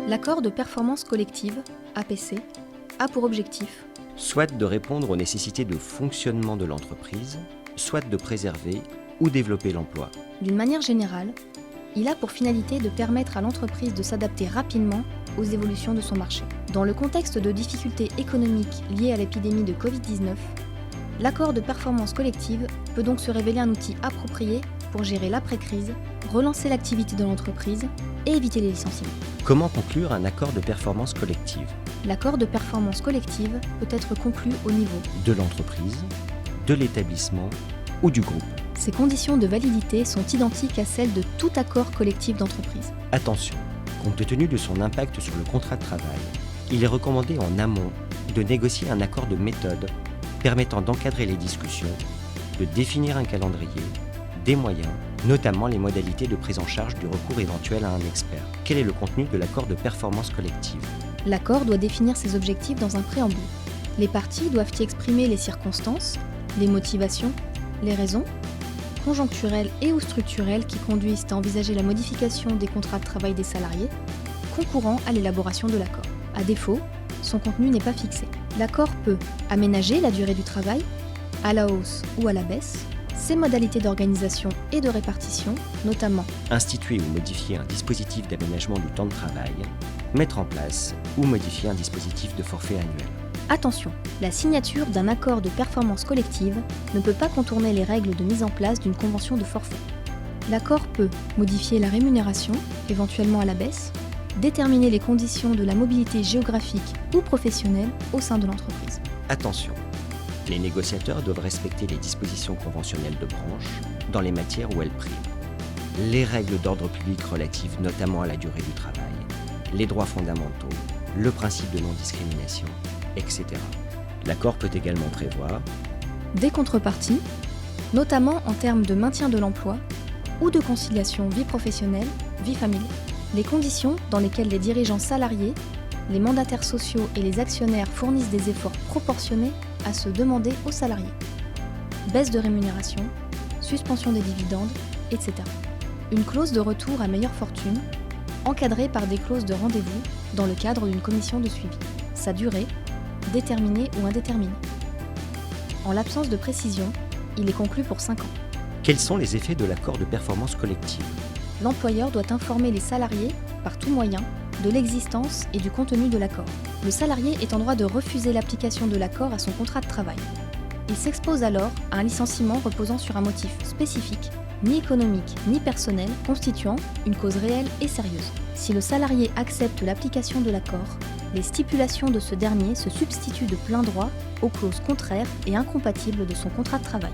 L'accord de performance collective, APC, a pour objectif soit de répondre aux nécessités de fonctionnement de l'entreprise, soit de préserver ou développer l'emploi. D'une manière générale, il a pour finalité de permettre à l'entreprise de s'adapter rapidement aux évolutions de son marché. Dans le contexte de difficultés économiques liées à l'épidémie de Covid-19, l'accord de performance collective peut donc se révéler un outil approprié pour gérer l'après-crise, relancer l'activité de l'entreprise et éviter les licenciements. Comment conclure un accord de performance collective? L'accord de performance collective peut être conclu au niveau de l'entreprise, de l'établissement ou du groupe. Ses conditions de validité sont identiques à celles de tout accord collectif d'entreprise. Attention, compte tenu de son impact sur le contrat de travail, il est recommandé en amont de négocier un accord de méthode permettant d'encadrer les discussions, de définir un calendrier, des moyens, notamment les modalités de prise en charge du recours éventuel à un expert. Quel est le contenu de l'accord de performance collective? L'accord doit définir ses objectifs dans un préambule. Les parties doivent y exprimer les circonstances, les motivations, les raisons, conjoncturelles et ou structurelles qui conduisent à envisager la modification des contrats de travail des salariés, concourant à l'élaboration de l'accord. À défaut, son contenu n'est pas fixé. L'accord peut aménager la durée du travail, à la hausse ou à la baisse, ses modalités d'organisation et de répartition, notamment instituer ou modifier un dispositif d'aménagement du temps de travail, mettre en place ou modifier un dispositif de forfait annuel. Attention, la signature d'un accord de performance collective ne peut pas contourner les règles de mise en place d'une convention de forfait. L'accord peut modifier la rémunération, éventuellement à la baisse, déterminer les conditions de la mobilité géographique ou professionnelle au sein de l'entreprise. Attention, les négociateurs doivent respecter les dispositions conventionnelles de branche dans les matières où elles priment. Les règles d'ordre public relatives notamment à la durée du travail, les droits fondamentaux, le principe de non-discrimination, etc. L'accord peut également prévoir des contreparties, notamment en termes de maintien de l'emploi ou de conciliation vie professionnelle, vie familiale. Les conditions dans lesquelles les dirigeants salariés, les mandataires sociaux et les actionnaires fournissent des efforts proportionnés à ceux demandés aux salariés. Baisse de rémunération, suspension des dividendes, etc. Une clause de retour à meilleure fortune, encadrée par des clauses de rendez-vous dans le cadre d'une commission de suivi. Sa durée, déterminée ou indéterminée. En l'absence de précision, il est conclu pour 5 ans. Quels sont les effets de l'accord de performance collective? L'employeur doit informer les salariés, par tout moyen, de l'existence et du contenu de l'accord. Le salarié est en droit de refuser l'application de l'accord à son contrat de travail. Il s'expose alors à un licenciement reposant sur un motif spécifique, ni économique ni personnel, constituant une cause réelle et sérieuse. Si le salarié accepte l'application de l'accord, les stipulations de ce dernier se substituent de plein droit aux clauses contraires et incompatibles de son contrat de travail.